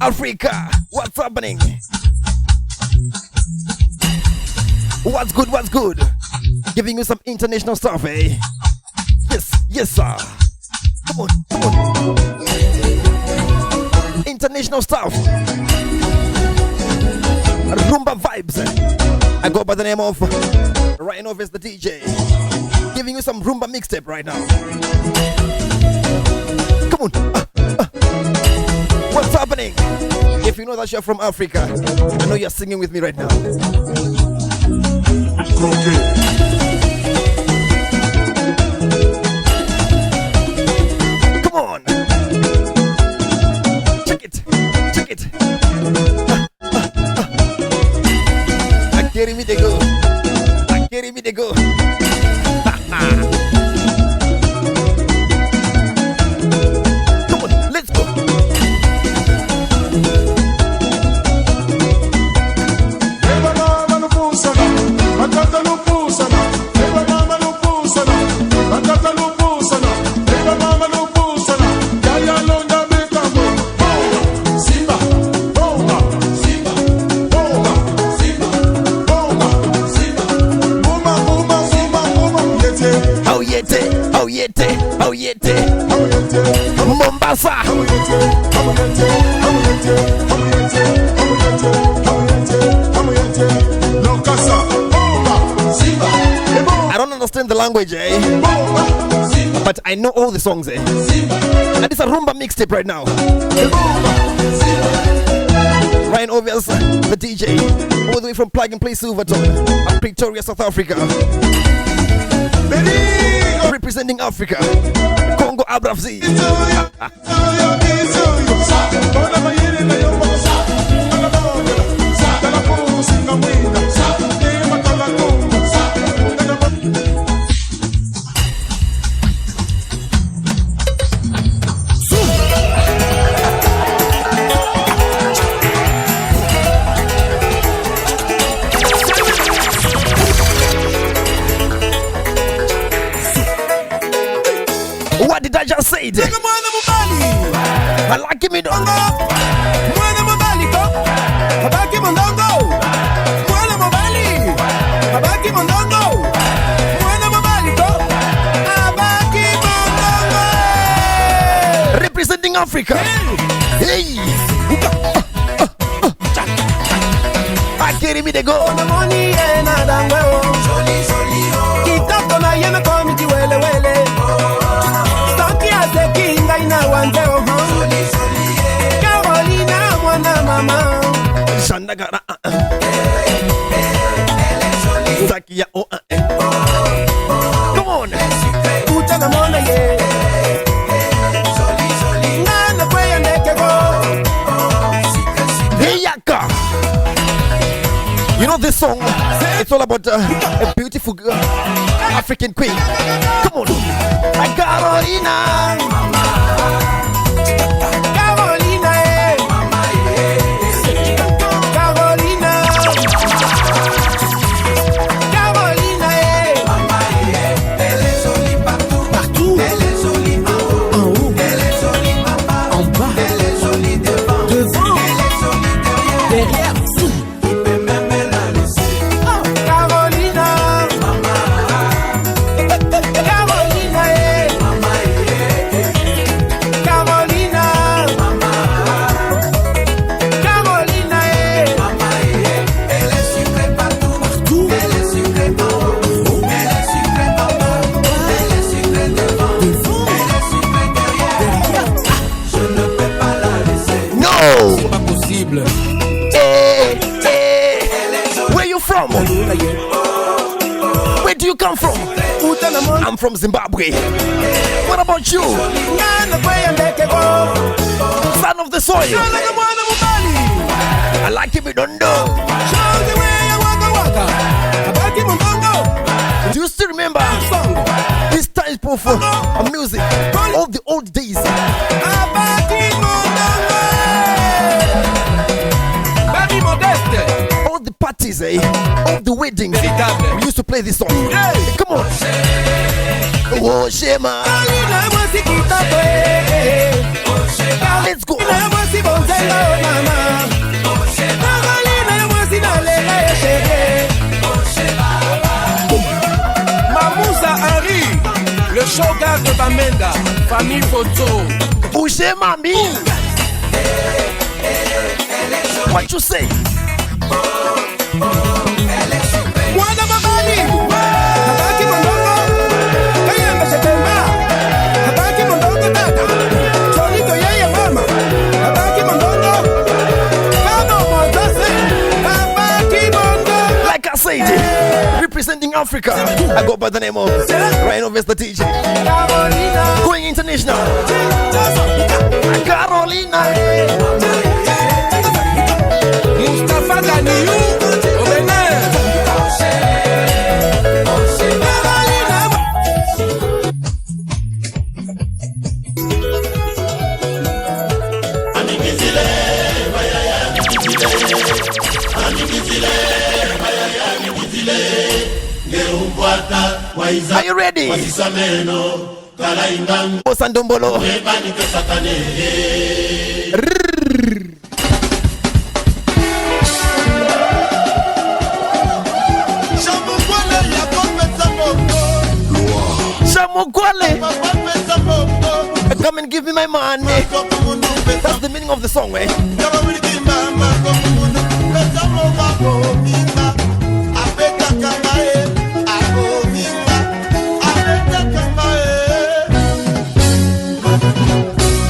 Africa, what's happening? What's good, what's good? Giving you some international stuff, eh? Yes, yes, sir. Come on, come on. International stuff. Rhumba vibes. I go by the name of RYANOBVIOUS, the DJ. Giving you some Rhumba mixtape right now. Come on. What's happening? If you know that you're from Africa, I know you're singing with me right now. Come on. Check it. Check it. I carry me to go. I carry me to go. Come on, let's go. Oh yete, Mombasa. I don't understand the language, eh? But I know all the songs, eh? And it's a Rhumba mixtape right now. RYANOBVIOUS, the DJ, all the way from Plug and Play Silverton, Pretoria, South Africa. Representing Africa, Congo Abravzi. What did I just say? I like him. Representing Africa. Hey. I carry me the go. Shandagara Zakia come on. You know this song? It's all about a beautiful African queen. Come on. Carolina. Where you from? Where do you come from? I'm from Zimbabwe. What about you? Son of the soil. I like him, don't know. Do you still remember this type of music? All the old days. All the parties, eh? All the weddings. We used to play this song. Hey, come on. Oh, Shema. Let's go. de Bamenda, famille photo. Boucher Mami. What you say? Mwana mabani. Habaki mondongo. Kaya meshetemba. Habaki mondongo tata. Cholito yeye mama. Habaki mondongo. Kamo mondose. Habaki mondongo. Like I said, representing Africa, I go by the name of RYANOBVIOUS titch. Going international. Carolina. Mustafa Ganiyu. Are you ready? Osandombolo. Come and give me my money. That's the meaning of the song, eh?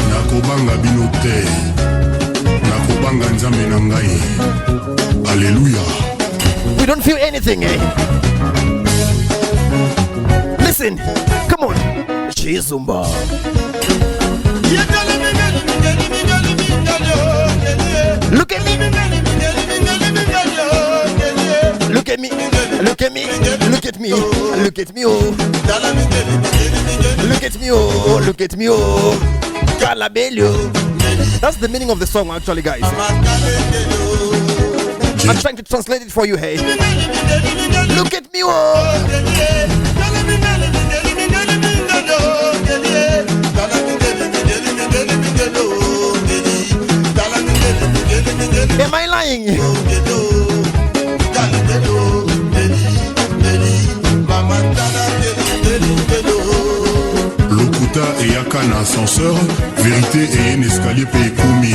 Nakobanga binote, nakobanga nzambe na ngai. Hallelujah. We don't feel anything, eh? Listen, come on. Chizumba. Look at me. Look at me. Look at me. Look at me. Look at me. Oh. Look at me. Oh. Look at me. Oh. Calabello. That's the meaning of the song, actually, guys. I'm trying to translate it for you, hey. Look at me. Oh. Am I lying? Lokuta et yaka na ascenseur, vérité et un escalier paye koumi.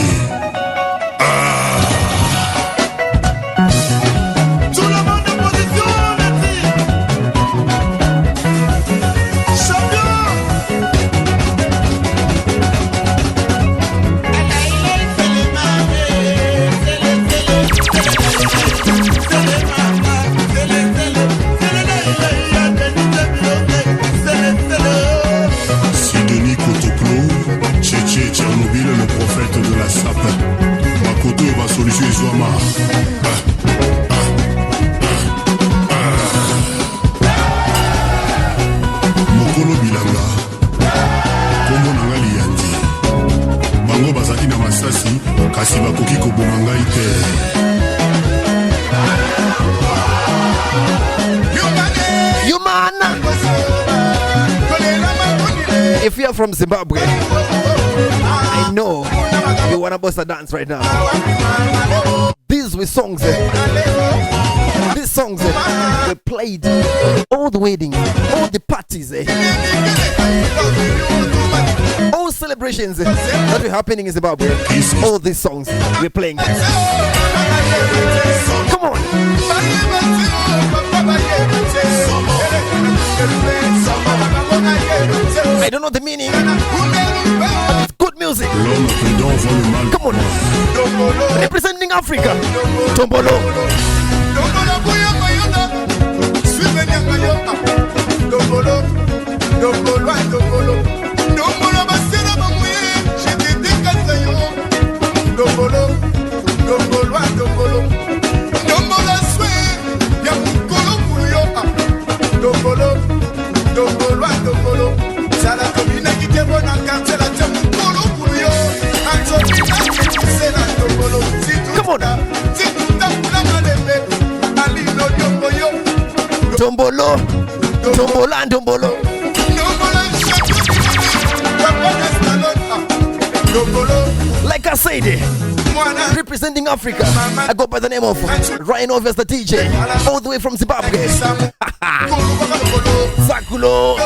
Mokolo bilanga kombo na ngai liyandi bango bazaki na masasi kasi bakoki koboma ngai te. Humana. If you're from Zimbabwe, I know you wanna bust a dance right now. These were songs. These songs were played all the weddings, all the parties, all celebrations that were happening in Zimbabwe. All these songs we're playing. Come on. I don't know the meaning, but it's good music. Come on. Representing Africa. Tombolo. Come on. Tombolo. Tombola and Tombolo. Like I said, representing Africa, I go by the name of RYANOBVIOUS titch, all the way from Zimbabwe. Zakulo.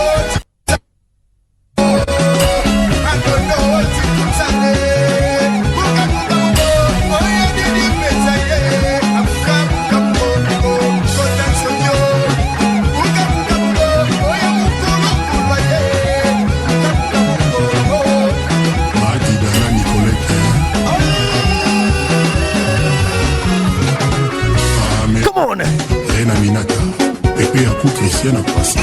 technicien na pasi.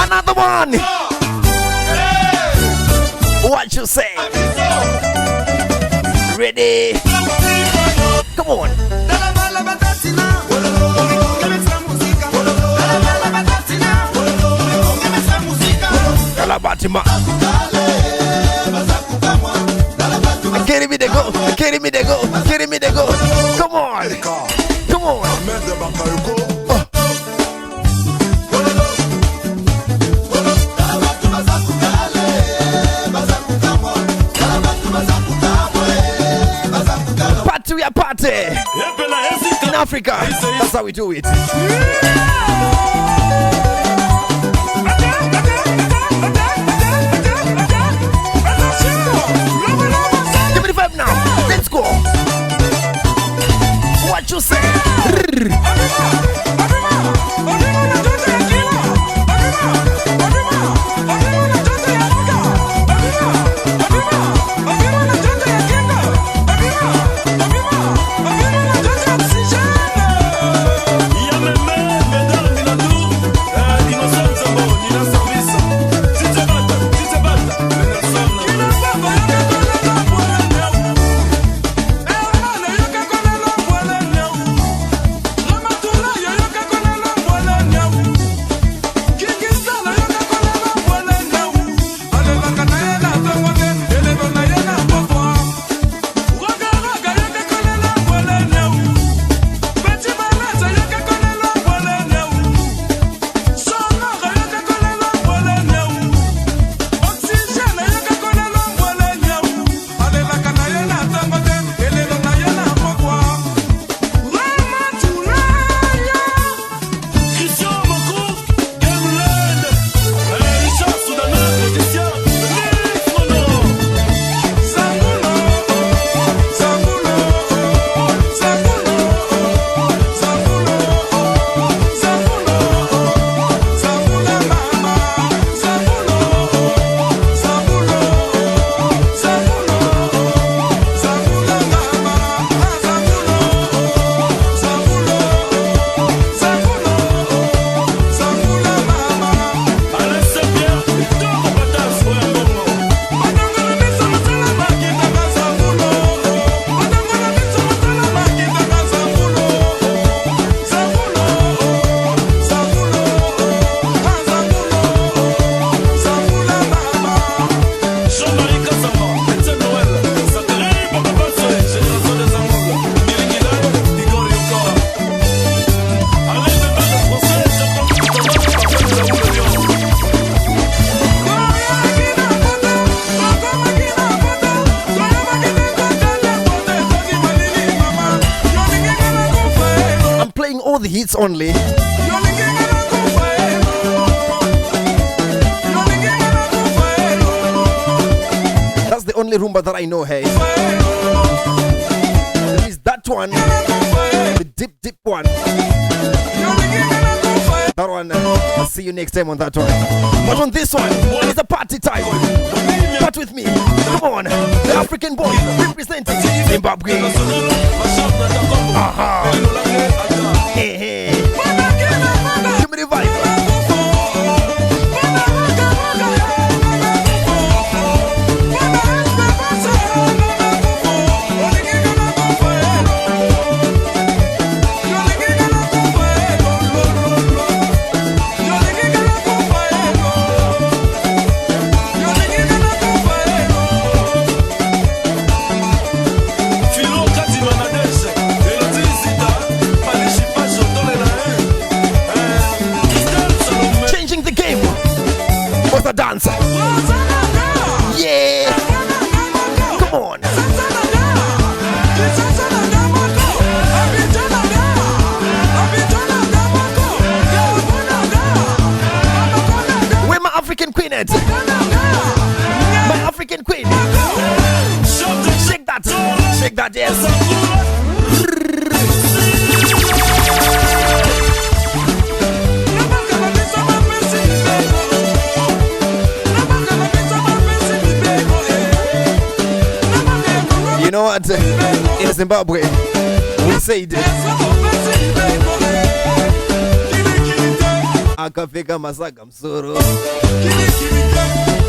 Another one. What you say? Ready? Come on. Kalabatima. Carry me the go. Carry me the go. Carry me the go. Come on. Come on. Party, we are party. In Africa, that's how we do it. Give me the vibe now. Let's go. What you say? All the hits only. That's the only Rhumba that I know, hey. There is that one, the deep one. That one, I'll see you next time on that one. But on this one, it's a party time. Part with me. Come on, the African boy representing Zimbabwe. Hey, hey. Give me the vibe. Philo Kati Check that, yes. You know what? In Zimbabwe, we say this. Akafika masaka msoro.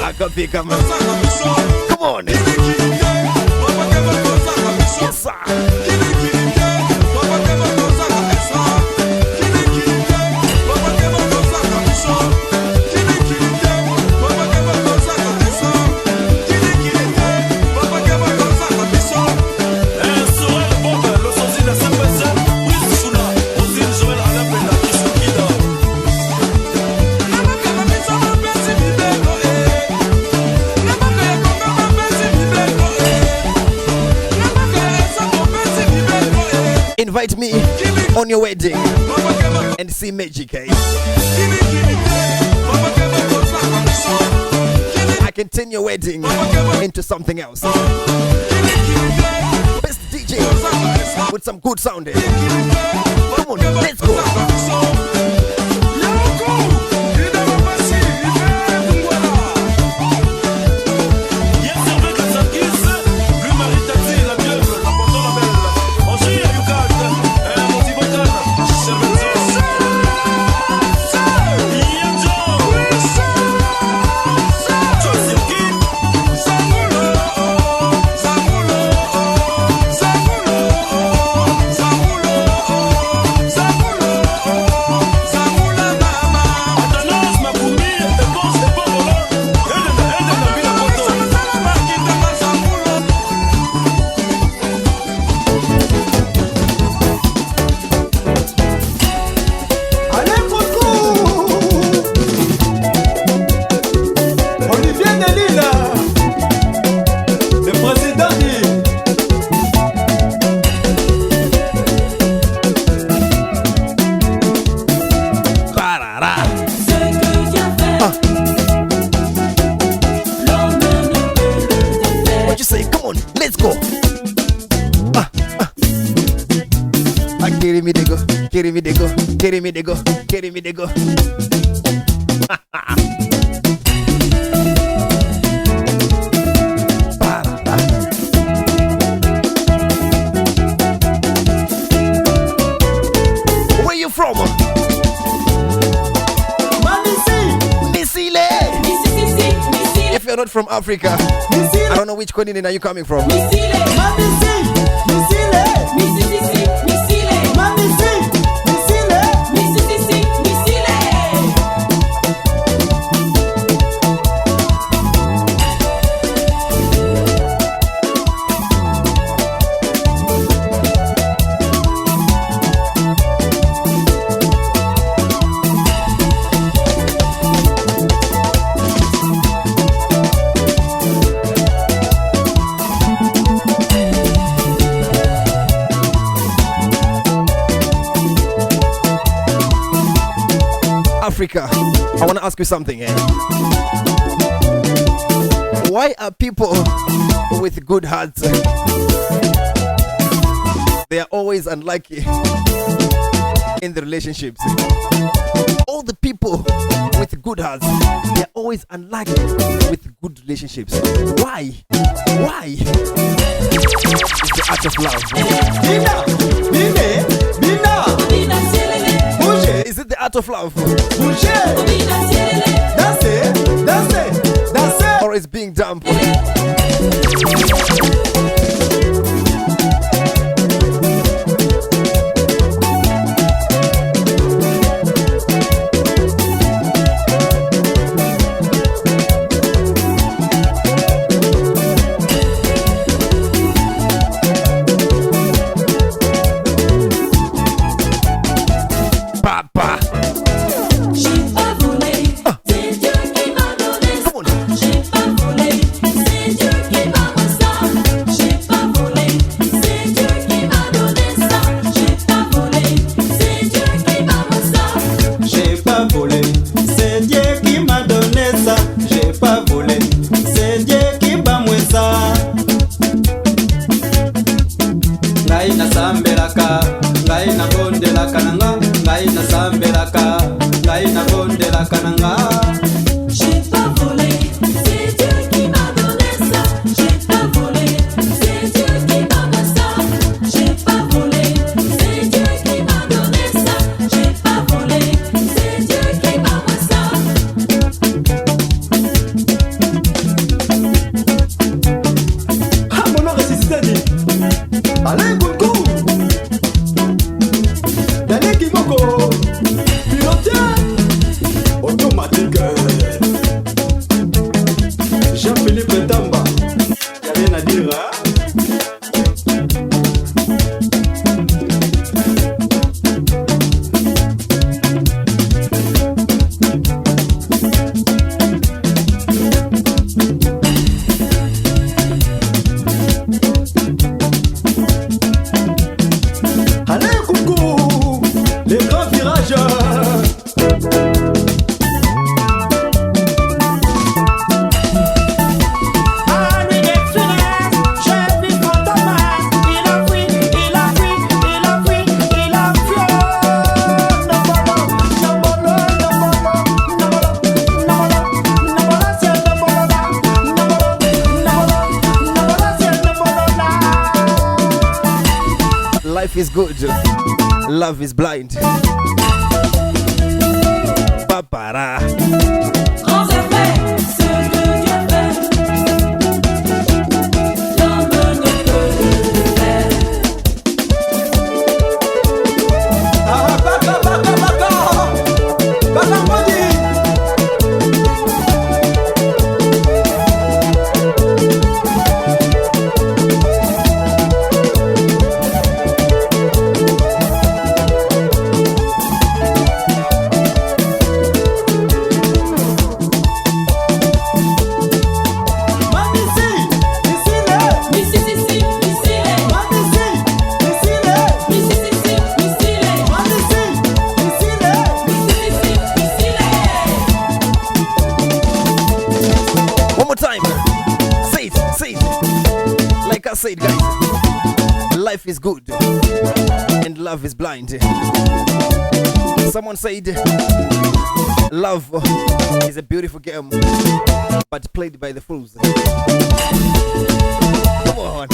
Akafika masaka msoro. Come on. Yes, sir. Invite me on your wedding and see magic, eh? I can turn your wedding into something else. Best DJ with some good sound, eh? Come on, let's go. Carry me, they go. Where you from? Missile. If you're not from Africa, I don't know which continent are you coming from. Africa, I want to ask you something, eh? Why are people with good hearts, they are always unlucky in the relationships? All the people with good hearts, they are always unlucky with good relationships. Why? It's the art of love. Is it the art of love? Or is being dumb? Papa. nasambelaka ngai nabondelaka nanga ngai nasambelaka ngai nabondelaka nanga. J'ai pas volé, c'est Dieu qui m'a donné ça. J'ai pas volé, c'est Dieu qui m'a donné ça. J'ai pas volé, c'est Dieu qui m'a donné ça. J'ai pas volé, c'est Dieu qui m'a donné ça. Ah mon nom ressuscité dit allez coucou Daniel Kimoko piloté automatique Jean-Philippe Tamba y'a rien à dire hein? Allez coucou les grands virages. Life is good, love is blind. Papara. Grands effets, ce que Dieu fait, l'homme ne peut le faire. Ah baka baka baka baka modi. One more time. Say it. Like I said, guys, life is good and love is blind. Someone said love is a beautiful game, but played by the fools. Come on.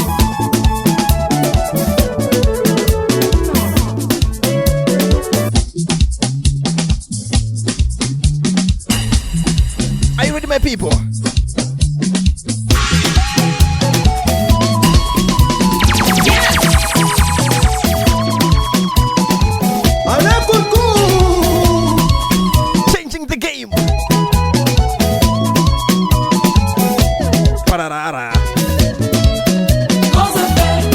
Are you ready, my people? Allez coucou. Changing the game. Pararara. Grands effets,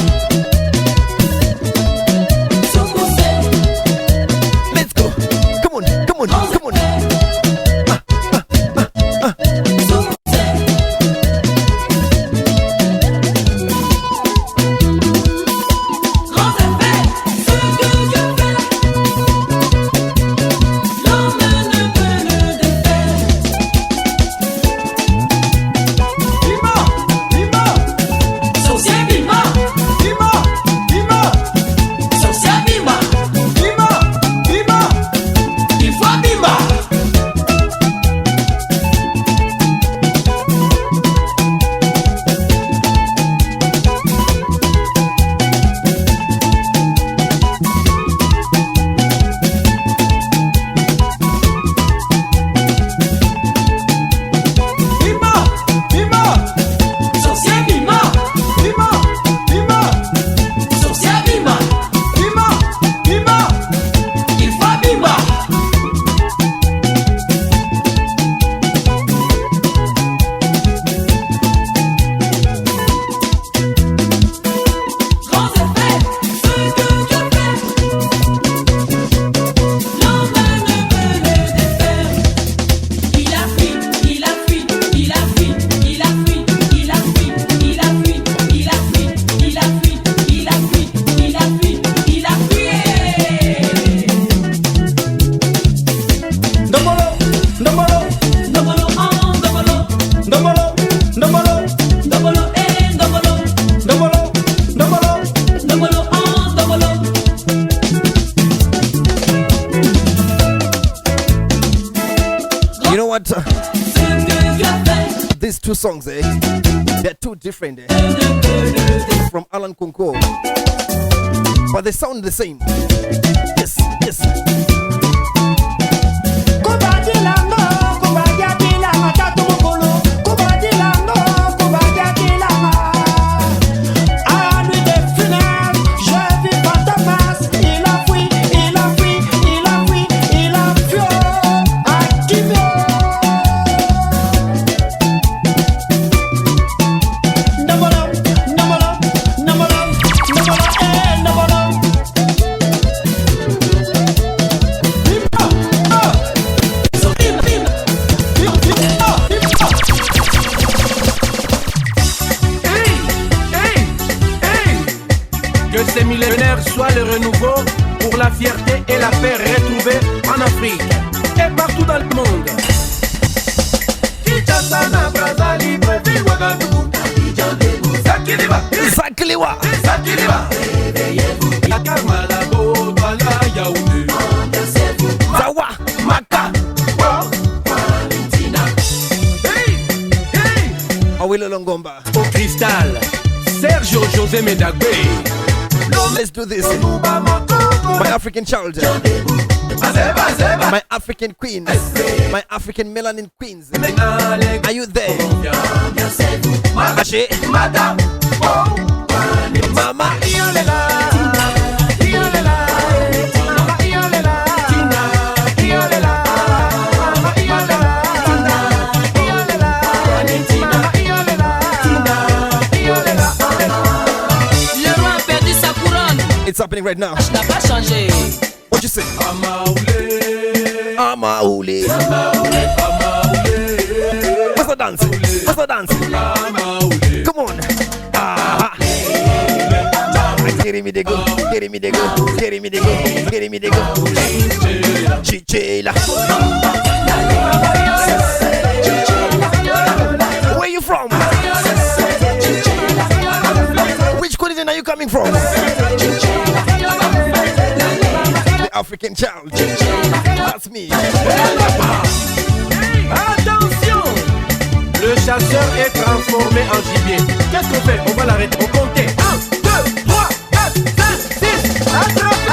two songs, eh? They're two different, eh? From Alan Kunko, but they sound the same. Yes, yes. Ces millénaires soient le renouveau pour la fierté et la paix retrouvée en Afrique et partout dans le monde. Zakliwa. Zawa Maka. Awilo Longomba. Au cristal, Sergio José Medagbe. Let's do this. My African child, my African queens, my African melanin queens. Are you there? Ashe, Mama, it's happening right now. What you say? Amaoule. What's the dance? What's the dance? Come on. Get me the go. Get me the go. Get me the go. Get me the go. Chichela. Where you from? Which continent are you coming from? The African child. That's me. Attention! Le chasseur est transformé en gibier. Qu'est-ce qu'on fait? On va l'arrêter. On compter. 1, 2, 3, 4, 5, 6. Attrape!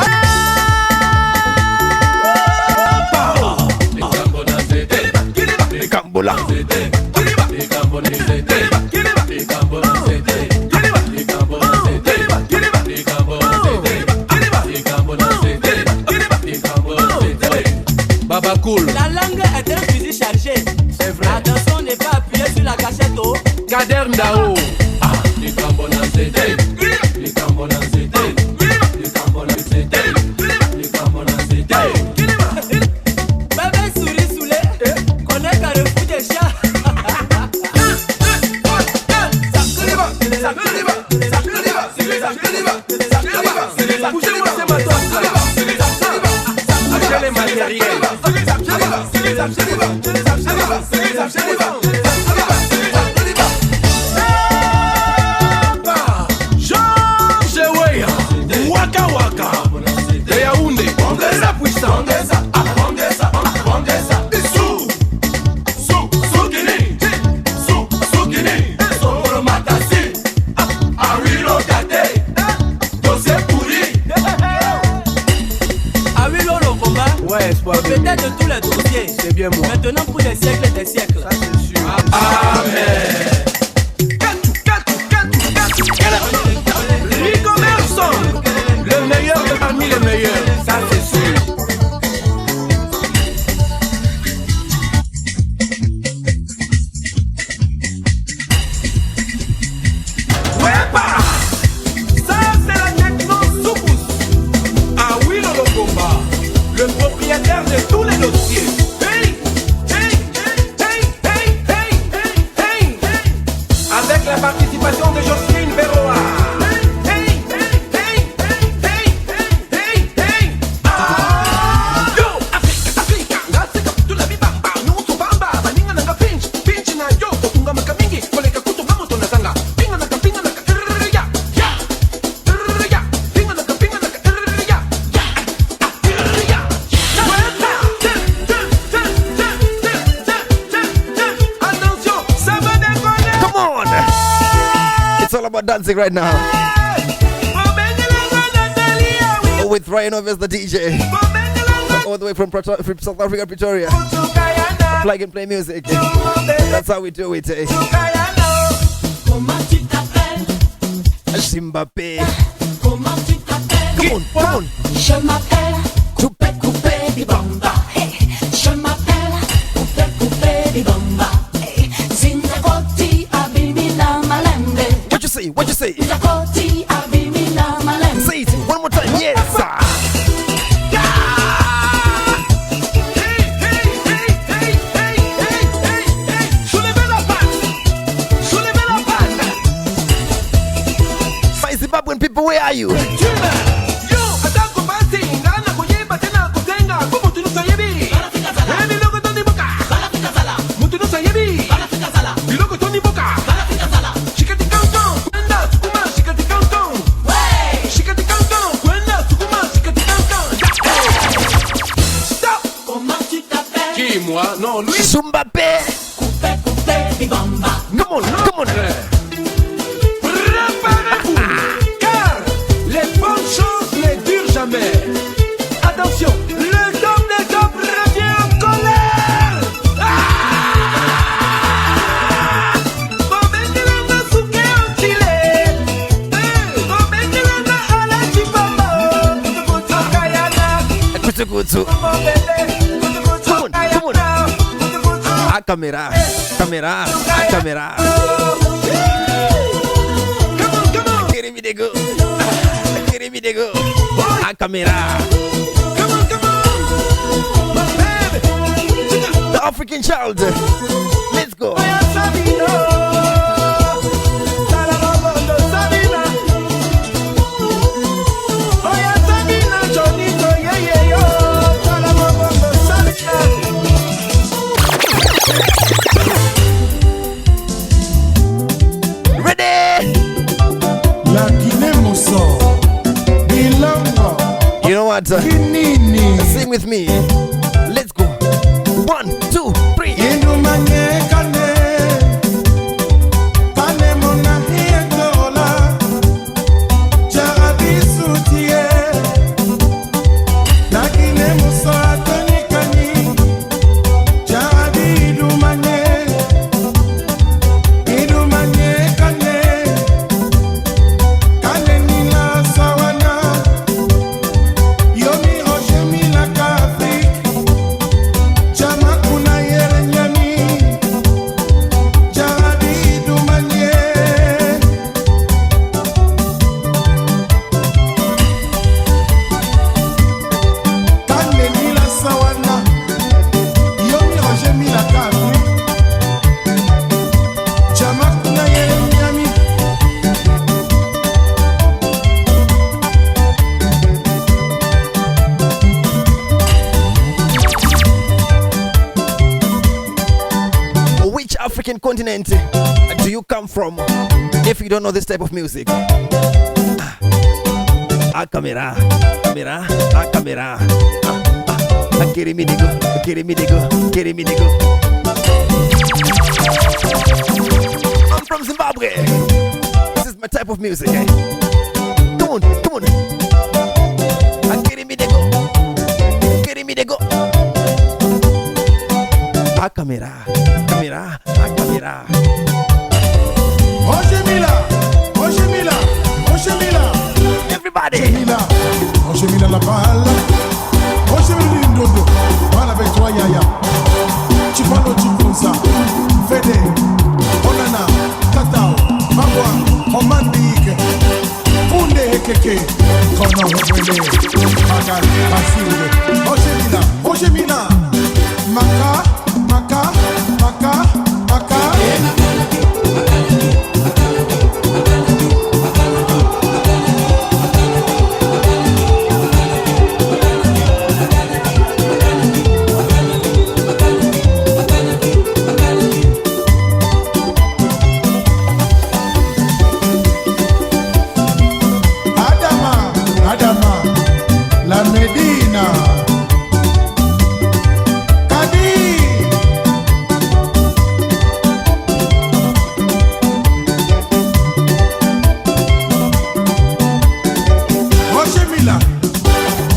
Cambola. Baba cool. La langue est un fusil chargé. C'est vrai. Attention, n'est pas appuyé sur la gâchette. Kader Ndao. Bébé souris soulé. Connaît Carrefour des chats. Waka waka. De Yaoundé. La puissance. Awilo Longomba. Ouais, espoir. Peut-être de tous les dossiers. C'est bien moi. Maintenant pour des siècles et des siècles. Ça c'est sûr. Amen. Rico Merson, le meilleur de parmi les meilleurs, ça c'est sûr. Ça c'est la techno Soukous. Awilo Longomba, le propriétaire de tous les dossiers. Hey, hey, hey, hey, hey. about dancing right now. With RYANOBVIOUS, the DJ. All the way from South Africa, Pretoria. Plug and play music. That's how we do it. Zimbabwe. Come on. Je m'appelle Coupé di Bomba. Je m'appelle Coupé di Bomba. Zinakoti abimina malembe. What you say? Zinakoti abimina malembe. Say it one more time. Yes, sir. Zimbabwean people, where are you? Moi, non, lui. Zimbabwe. Coupé di Bomba. Come on. Préparez-vous, car les bonnes choses ne durent jamais. Attention, le top des tops revient en colère. Bobengelanga souke en Chile. Bobengelanga ala chipamba. Kutu kayana. Kutu. Come on. Camera. Get me the go. Camera. Come on. The African child. Let's go. You know what? Sing with me. Let's go. 1, 2, 3. African continent do you come from if you don't know this type of music? Camera. Get me the go. I'm from Zimbabwe. This is my type of music, eh? Come on. Get me the go. Camera. Everybody. Oshemila la balle. Oshemila l'indodo. Voilà avec toi Yaya. Chipano Chikunsa. Fede. Onana. Tatao. Mabwa. Omandike. Funde hekeke. Kono wele. Magal. Basile. Oshemila. Maka. Kabila,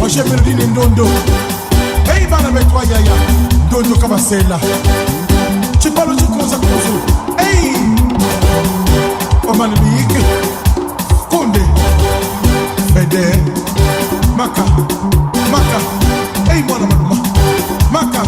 Roger Berdine Ndondo. Hey, bana avec toi, Yaya. Ndondo Kabasela. Tu parles du Konza Konzo. Hey! Oman Big. Konde. Fede. Maka. Hey, mwana mama. Maka.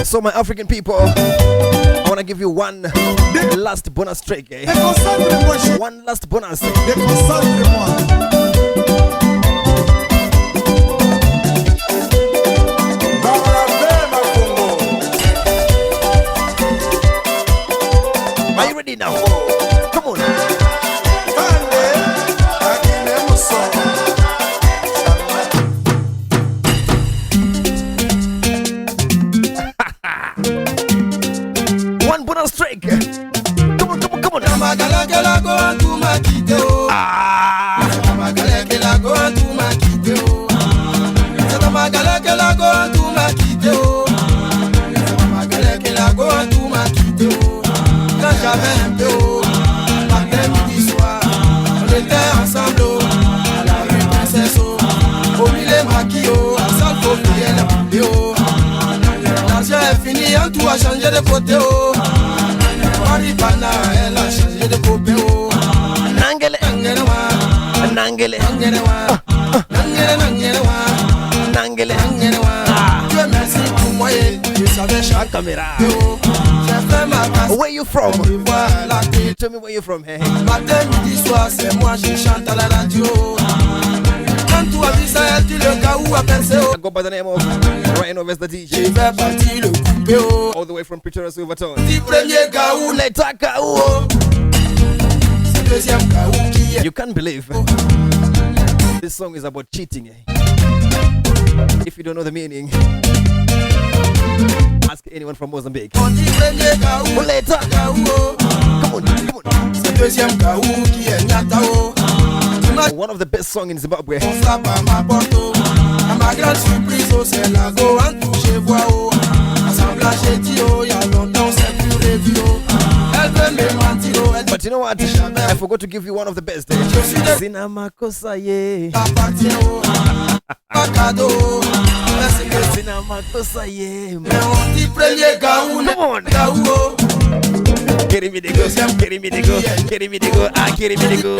So my African people, I want to give you one last bonus track, eh? One last bonus. Are you ready now? Come on. One bonus track. Come on. Quand j'avais un peu haut, l'après-midi soir, on était ensemble à la rue Princesse, au milieu maquillot, à salle pour prier la vidéo. L'argent est fini, en tout a changé de côté. Maripana, elle a changé de côté. Nangele. Dieu merci pour moi, je savais chaque Caméra. J'ai fait ma casse. Where you from? Voilà, Tell me where you from, hey. matin, midi, soir, c'est moi, je chante à la radio. Quand tu as vu ça, tu le cas où à penser. I go by the name of RYANOBVIOUS the Je DJ. vais partir le couper. All the way from Pretoria, Silverton. Petit premier cas où L'état KO. c'est deuxième cas où qui est. You can't believe this song is about cheating, eh? If you don't know the meaning, ask anyone from Mozambique. Petit premier cas où Later. cas où Come on. c'est deuxième cas où qui est Nyatao. One of the best songs in Zimbabwe. On frappe à ma porte. À ma grande surprise, c'est la go en touche voix. Assemblage et tio, y'a longtemps c'est plus révio. Elle veut me mentir. But you know what? I forgot to give you one of the best. Sina makosa ye. Appartient au cadeau. Sina makosa ye. Mais on dit premier gaou, Come on. gaou. Carry me the go, carry me the go, carry me the go, ah, carry me the go.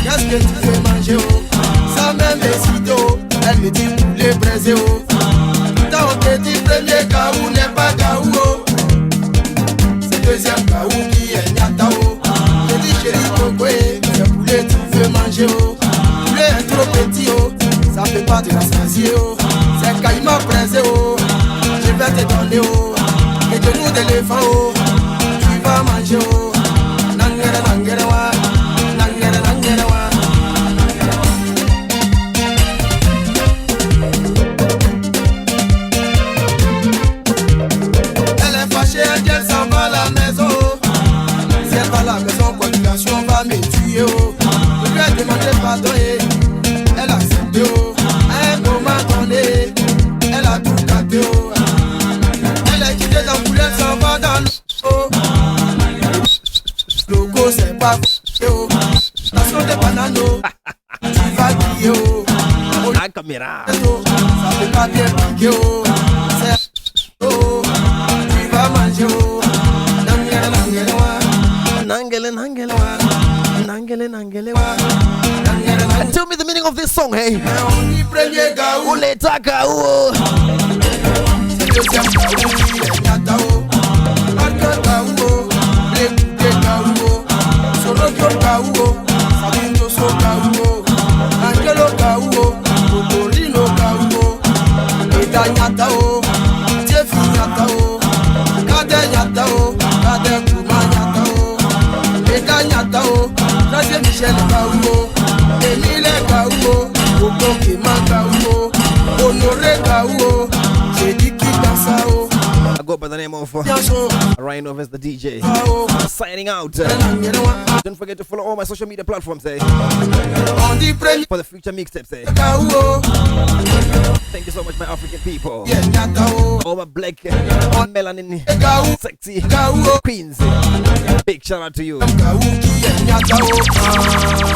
Qu'est-ce que tu veux manger? Ça même décide. Elle me dit les braiser. Tant on te dit premier gaou n'est pas gaou. C'est deuxième gaou qui est Nyatao. Je dis chérie Coco, c'est poulet tu veux manger. Poulet est trop petit, ça peut pas te rassasier. C'est vais te donner oh. Les genoux d'éléphant oh. Tu vas manger oh. Nangere nangere wa. Nangere nangere wa. Elle est fâchée, elle s'en va à la maison. Si elle va à la maison, population va me tuer oh. Je lui ai demandé pardon et elle a accepté oh. À un moment donné, elle a tout gâté oh. Elle est quittée dans le poulet, elle s'en va dans l'eau. Logo c'est pas oh. Station de banano, tu vas crier oh. La caméra. Ça peut pas bien piquer oh. C'est oh. Tu vas manger oh. Nangere nangere wa. Nangele nangele wa. Nangele nangele wa. Nangere nangere. Tell me the meaning of this song, hey. On dit premier gaou. Ule taka uo. Deuxième gaou, il est nyatao. Marque gaou, l'écoute gaou. Solo gaou, Sabindo so gaou. Angelo gaou, Totorino gaou. Eda nyatao, Jefi nyatao. Kade nyatao, Kade Kuma nyatao. Eda nyatao, José Michel gaou. Emile gaou, Ogo Kema gaou. Honoré gaou. J'ai dit qui danse oh. I go by the name of RYANOBVIOUS the DJ. Signing out. Don't forget to follow all my social media platforms, eh? On dit premier For the future mixtapes, eh? gaou. Thank you so much, my African people. Yeah, nyatao. All my black, melanin, Gaou, sexy gaou. queens. Big shout out to you. Gaou qui est nyatao.